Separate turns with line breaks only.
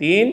3